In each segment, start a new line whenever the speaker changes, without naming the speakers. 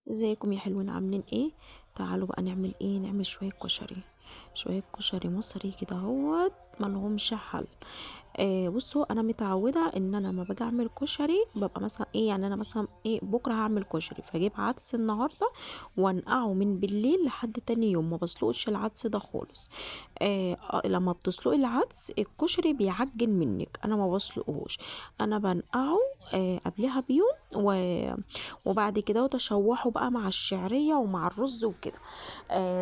ازيكم يا حلوين عاملين ايه؟ تعالوا بقى نعمل ايه، نعمل شوية كشري. شوية كشري مصري كده هوت ملهمش حل. بصوا انا متعودة ان انا لما باجي اعمل كشري ببقى مثلا ايه، يعني انا مثلا ايه بكرة هعمل كشري فاجيب عدس النهاردة وانقعه من بالليل لحد تاني يوم، ما بسلقش العدس ده خالص. لما بتسلقي العدس الكشري بيعجن منك، انا ما بسلقهوش، انا بنقعه قبلها بيوم وبعد كده وتشوحه بقى مع الشعرية ومع الرز وكده.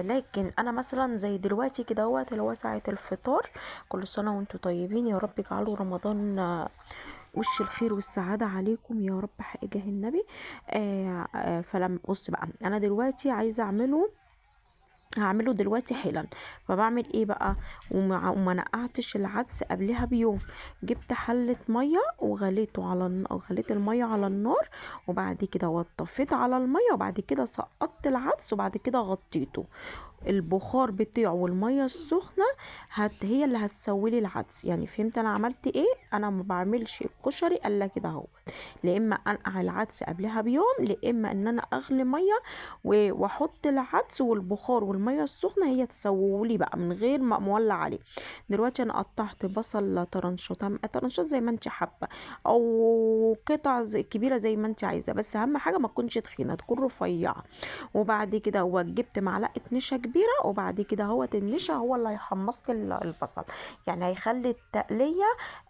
لكن انا مثلا زي دلوقتي كده هوت اللي هو ساعة الفطار. كل سنة وانتم طيبين، يا رب يجعلوا رمضان وش الخير والسعادة عليكم يا رب، حق جاه النبي. فلما بص بقى انا دلوقتي عايزة هعمله دلوقتي حالا. فبعمل ايه بقى؟ وما نقعتش العدس قبلها بيوم. جبت حلة مية وغليته غليت المية على النار، وبعد كده وطفيت على المية، وبعد كده سقطت العدس، وبعد كده غطيته. البخار بتاعه والميه السخنه هي اللي هتسوي لي العدس. يعني فهمت انا عملت ايه؟ انا ما بعملش الكشري الا كده اهو. لا اما انقع العدس قبلها بيوم، لا اما ان انا اغلي ميه واحط العدس والبخار والميه السخنه هي تسوولي بقى من غير ما مولع عليه. دلوقتي انا قطعت بصل طرنشات، طرنشات زي ما انت حابه، او قطع كبيره زي ما انت عايزه، بس اهم حاجه ما تكونش تخينه، تكون رفيعه. وبعد كده هو جبت معلقه نشا كبيره، وبعد كده هو النشا هو اللي هيحمص لي البصل، يعني هيخلي التقليه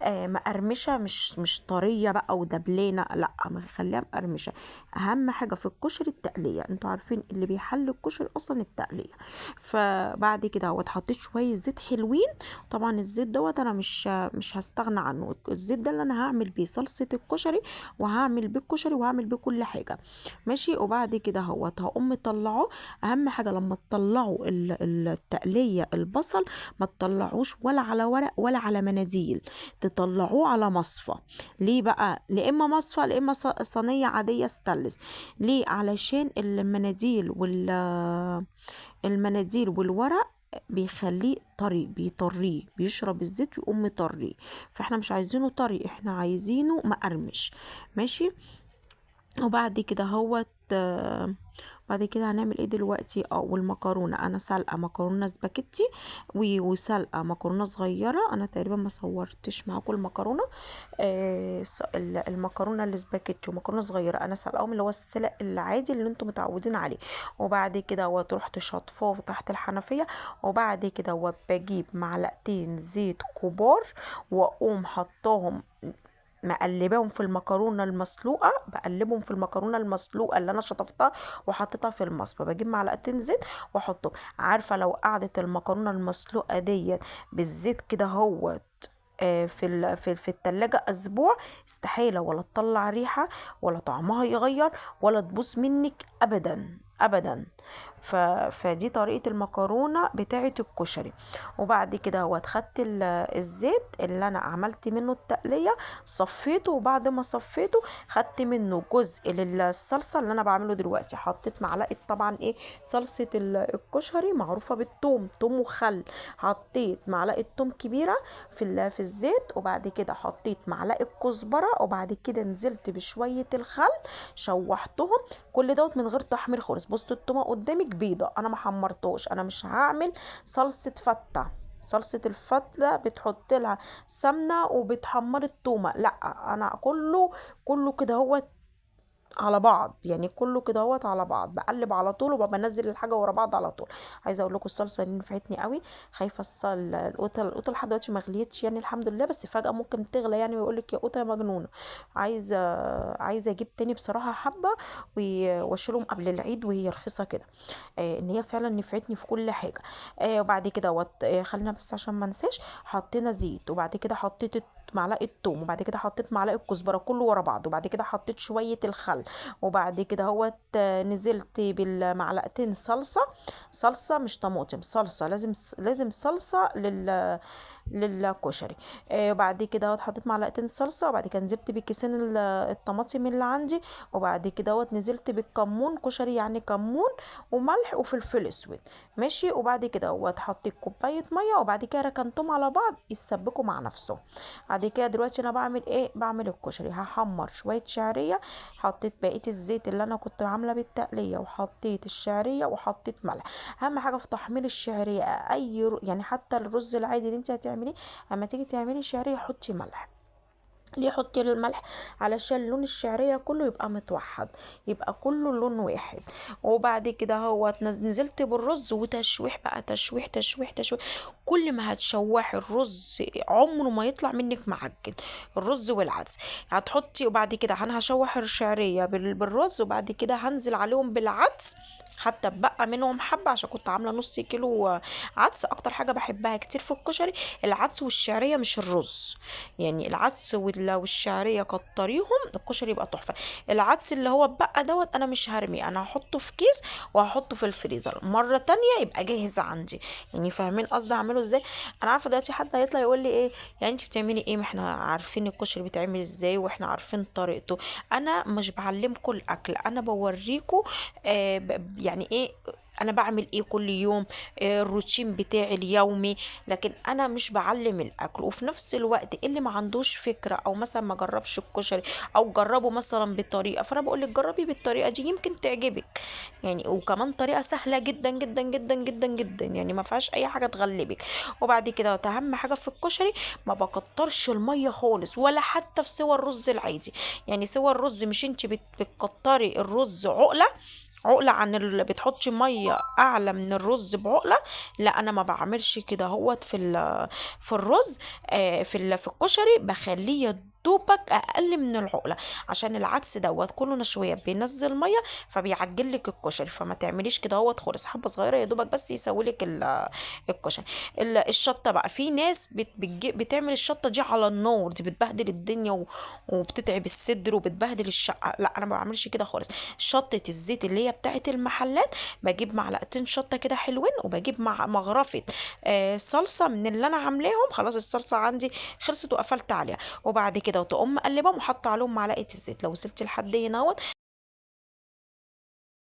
مقرمشه، مش طريه بقى ودبلانه، لا هيخليها مقرمشه. اهم حاجه في الكشري التقليه، انتوا عارفين اللي بيحل الكشري اصلا التقليه. فبعد كده هو اتحطيت شويه زيت حلوين. طبعا الزيت دوت انا مش هستغنى عنه، الزيت ده اللي انا هعمل بيه صلصه الكشري، وهعمل بيه الكشري، وهعمل بيه كل حاجه. ماشي. وبعد كده هقوم مطلعه. اهم حاجه لما تطلعوا التقليه البصل، ما تطلعوش ولا على ورق ولا على مناديل، تطلعوه على مصفى. ليه بقى؟ لا اما مصفى لا اما صينيه عاديه ستانلس. ليه؟ علشان المناديل والورق بيخليه طري، بيطريه، بيشرب الزيت ويقوم مطريه. فاحنا مش عايزينه طري، احنا عايزينه مقرمش. ماشي. وبعد كده بعد كده هنعمل ايه دلوقتي؟ والمكرونه انا سلقه مكرونه سباكيتي وسلقه مكرونه صغيره. انا تقريبا ما صورتش معاكم المكرونه. المكرونه السباكيتي ومكرونه صغيره انا سلقاهم، اللي هو السلق العادي اللي انتم متعودين عليه. وبعد كده رحت شاطفاه تحت الحنفيه. وبعد كده بجيب معلقتين زيت كبار، واقوم حطاهم مقلباهم في المكرونه المسلوقه، بقلبهم في المكرونه المسلوقه اللي انا شطفتها وحطيتها في المصفى. بجيب معلقتين زيت واحطهم. عارفه لو قعدت المكرونه المسلوقه ديت بالزيت كده هو في التلاجة اسبوع، استحالة ولا تطلع ريحة، ولا طعمها يغير، ولا تبوظ منك ابدا ابدا. فدي طريقة المكرونة بتاعة الكشري. وبعد كده خدت الزيت اللي انا عملت منه التقلية، صفيته، وبعد ما صفيته خدت منه جزء للصلصة اللي انا بعمله دلوقتي. حطيت معلقة طبعا ايه، صلصة الكشري معروفة بالثوم، ثوم وخل. حطيت معلقة ثوم كبيرة في الزيت، وبعد كده حطيت معلقه كزبره، وبعد كده نزلت بشويه الخل، شوحتهم. كل دوت من غير تحمير خالص. بصوا التومه قدامك بيضه، انا ما حمرتوش، انا مش هعمل صلصه فته. صلصة الفتة بتحط لها سمنة وبتحمر التومة، لا انا كله كده هو على بعض، يعني كله كده اهوت على بعض، بقلب على طول وبنزل الحاجه ورا بعض على طول. عايزه اقول لكم الصلصه دي نفعتني قوي. خايفه القوطه لحد دلوقتي ما غليتش يعني الحمد لله، بس فجاه ممكن تغلى، يعني ويقول لك يا قوطه يا مجنونه. عايزه عايزه اجيب تاني بصراحه حبه واشيلهم قبل العيد وهي رخيصه كده. ان هي فعلا نفعتني في كل حاجه. وبعد كده خلينا بس عشان ما انساش، حطينا زيت، وبعد كده حطيت معلقه توم، وبعد كده حطيت معلقه كزبره كله ورا بعض، وبعد كده حطيت شويه الخل. وبعد كده نزلت بالمعلقتين صلصه. صلصه مش طماطم، صلصه، لازم صلصه للكشري. وبعد كده حطيت معلقتين صلصه، وبعد كده نزلت بكيسين الطماطم اللي عندي، وبعد كده نزلت بالكمون، كشري يعني كمون وملح وفلفل اسود، ماشي. وبعد كده حطيت كوبايه ميه، وبعد كده ركنتهم على بعض يتسبكوا مع نفسهم. بعد كده دلوقتي انا بعمل ايه؟ بعمل الكشري. هحمر شويه شعريه، حطيت بقيه الزيت اللي انا كنت عامله بالتقليه، وحطيت الشعريه وحطيت ملح. اهم حاجه في تحمير الشعريه يعني حتى الرز العادي اللي انت هتعمليه، اما تيجي تعملي شعريه حطي ملح. ليه حطي الملح؟ علشان لون الشعريه كله يبقى متوحد، يبقى كله لون واحد. وبعد كده نزلت بالرز، وتشويح بقى، تشويح تشويح تشويح. كل ما هتشوحي الرز عمره ما يطلع منك معجن، الرز والعدس. هتحطي، وبعد كده انا هشوح الشعريه بالرز، وبعد كده هنزل عليهم بالعدس، حتى بقى منهم حبه عشان كنت عامله نص كيلو عدس. اكتر حاجه بحبها كتير في الكشري العدس والشعريه مش الرز، يعني العدس والشعريه كتريهم، الكشري يبقى تحفه. العدس اللي هو بقى انا مش هرمي، انا هحطه في كيس وهحطه في الفريزر مره تانية يبقى جاهز عندي. يعني فاهمين قصدي اعمله ازاي؟ انا عارفه دلوقتي حد هيطلع يقول لي ايه يعني انت بتعملي ايه؟ ما احنا عارفين الكشري بيتعمل ازاي واحنا عارفين طريقته. انا مش بعلمكم الاكل، انا بوريكم يعني ايه انا بعمل ايه كل يوم، الروتين بتاعي اليومي. لكن انا مش بعلم الاكل. وفي نفس الوقت اللي ما عندوش فكره، او مثلا ما جربش الكشري، او جربه مثلا بطريقه، فانا بقول لك جربي بالطريقه دي يمكن تعجبك. يعني وكمان طريقه سهله جدا جدا جدا جدا جدا، يعني ما فيهاش اي حاجه تغلبك. وبعد كده اهم حاجه في الكشري ما بكترش الميه خالص، ولا حتى في سوى الرز العادي. يعني سوى الرز مش انت بتكتري الرز عقلة عن اللي بتحطي مية اعلى من الرز بعقلة. لا انا ما بعملش كده، في الرز، في الكشري بخليه دوبك اقل من العقله، عشان العدس كله نشويه بينزل ميه فبيعجل لك الكشري. فما تعمليش كده خالص، حبه صغيره يا دوبك بس يسوي لك الكشري. الشطه بقى، في ناس بتعمل الشطه دي على النار، دي بتبهدل الدنيا وبتتعب الصدر وبتبهدل الشقه. لا انا ما بعملش كده خالص. شطه الزيت اللي هي بتاعت المحلات، بجيب معلقتين شطه كده حلوين، وبجيب مع مغرفه صلصه من اللي انا عاملاهم. خلاص الصلصه عندي خلصت وقفلت عليها، وبعد كده تقوم مقلبهم وحط عليهم معلقه الزيت. لو وصلت لحد هنا